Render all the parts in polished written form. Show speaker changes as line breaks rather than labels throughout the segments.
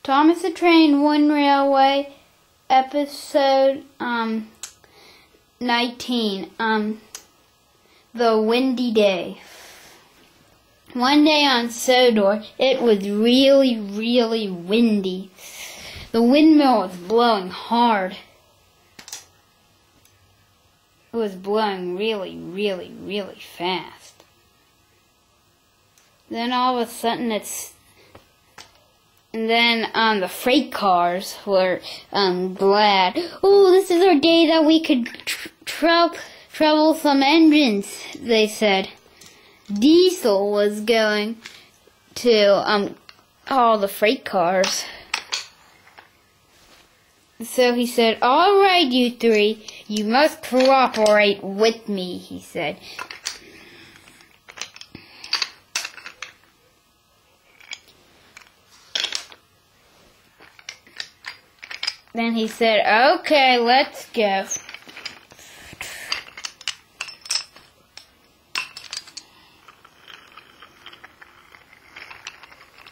Thomas the Train, One Railway, episode 19. The Windy Day. One day on Sodor, it was really, really windy. The windmill was blowing hard. It was blowing really, really, really fast. Then all of a sudden the freight cars were glad. Oh, this is our day that we could trouble some engines, they said. Diesel was going to all the freight cars. So he said, "All right, you three, you must cooperate with me," he said. Then he said, "Okay, let's go."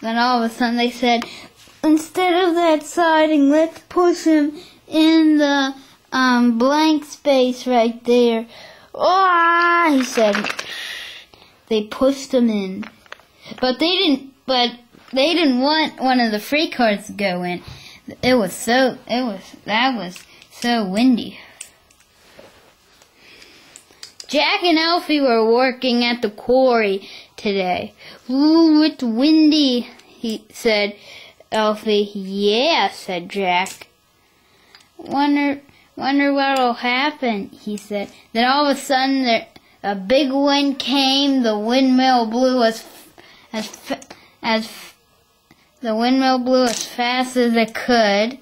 Then all of a sudden they said, "Instead of that siding, let's push him in the blank space right there." "Ah!" he said. They pushed him in, but they didn't want one of the freight cars to go in. That was so windy. Jack and Alfie were working at the quarry today. "Ooh, it's windy," he said. Alfie. "Yeah," said Jack. Wonder what'll happen," he said. Then all of a sudden a big wind came. The windmill blew as fast as it could,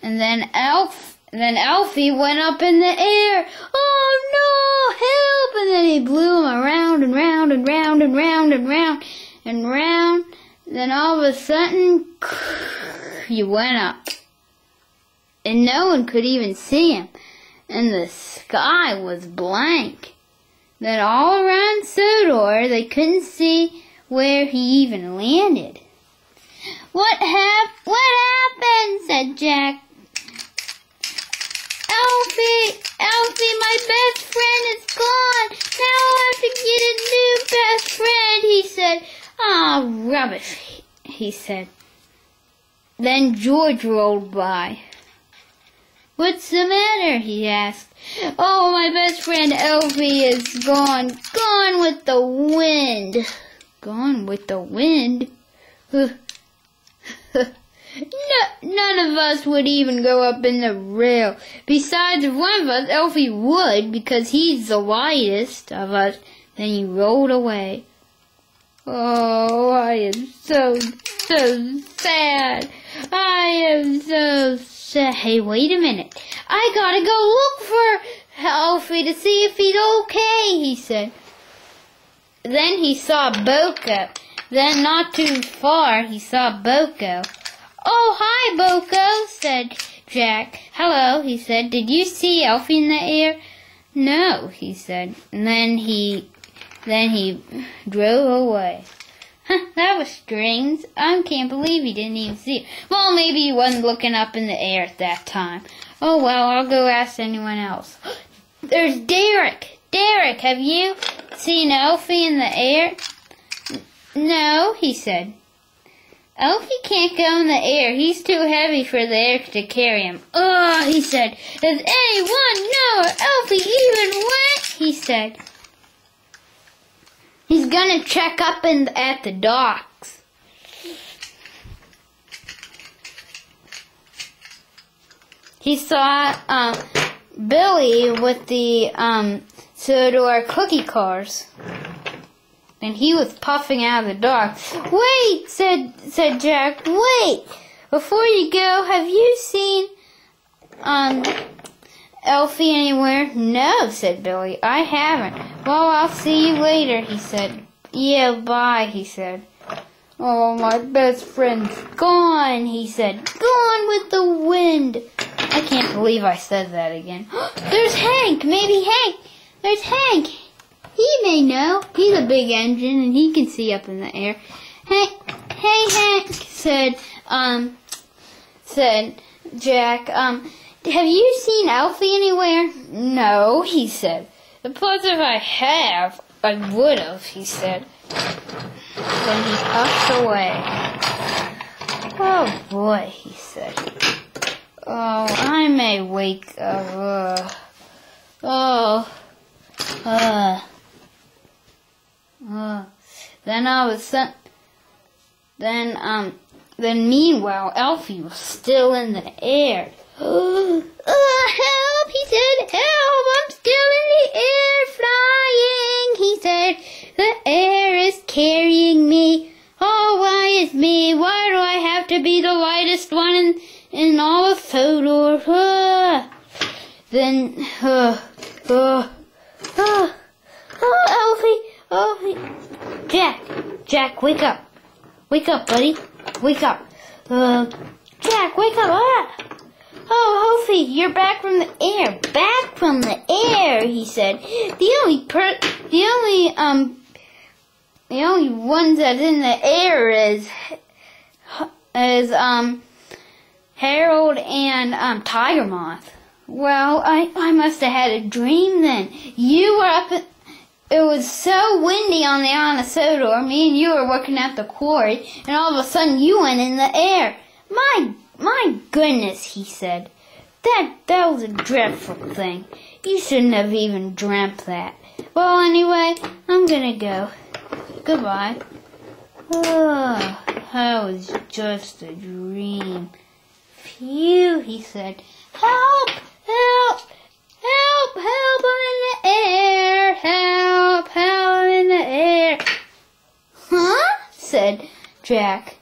and then Alfie went up in the air. "Oh no, help!" And then he blew him around and round and round and round and round and round. Then all of a sudden, he went up, and no one could even see him, and the sky was blank. Then all around Sodor, they couldn't see where he even landed. What happened?" said Jack. Alfie, my best friend is gone. Now I'll have to get a new best friend," he said. "Ah, rubbish," he said. Then George rolled by. "What's the matter?" he asked. "Oh, my best friend Alfie is gone with the wind." "Gone with the wind?" None of us would even go up in the rail. Besides, if one of us, Alfie, would, because he's the lightest of us. Then he rolled away. "Oh, I am so sad. I am so sad. Hey, wait a minute. I gotta go look for Alfie to see if he's okay," he said. Then he saw Boko. Then not too far, he saw Boko. "Oh, hi, Boko," said Jack. "Hello," he said. "Did you see Alfie in the air?" "No," he said. And then he drove away. That was strange. I can't believe he didn't even see it. Well, maybe he wasn't looking up in the air at that time. Oh, well, I'll go ask anyone else. There's Derek. "Derek, have you seen Alfie in the air?" "No," he said. "Alfie can't go in the air. He's too heavy for the air to carry him." "Ugh," he said. "Does anyone know where Alfie even went?" he said. "He's gonna check up at the docks." He saw Billy with the Sodor cookie cars. And he was puffing out of the dock. "Wait," said Jack. "Wait. Before you go, have you seen Alfie anywhere?" "No," said Billy. "I haven't." "Well, I'll see you later," he said. "Yeah, bye," he said. "Oh, my best friend's gone," he said. "Gone with the wind." I can't believe I said that again. There's Hank. Maybe Hank. There's Hank. He may know. He's a big engine and he can see up in the air. "Hey, Hank," said said Jack. Have you seen Alfie anywhere? No, he said. Plus, if I have, I would have, he said. Then he puffed away. Oh boy, he said. Oh, I may wake up. Then I was sent. Then meanwhile, Alfie was still in the air. Help, he said, help, I'm still in the air flying, he said. The air is carrying me. Oh, why is me? Why do I have to be the lightest one in all of Sodor? Then, Alfie, Jack, wake up. Wake up, buddy. Wake up. Jack, wake up. Oh, Alfie, you're back from the air. Back from the air, he said. The only ones that's in the air is Harold and Tiger Moth. Well, I must have had a dream then. You were up at, it was so windy on the island of Sodor. Me and you were working at the quarry, and all of a sudden you went in the air. My goodness, he said. That was a dreadful thing. You shouldn't have even dreamt that. Well, anyway, I'm gonna go. Goodbye. Oh, that was just a dream. Phew, he said. Help! Help! Help! Help! I'm in the air! Help! Help! I'm in the air! Huh? Said Jack.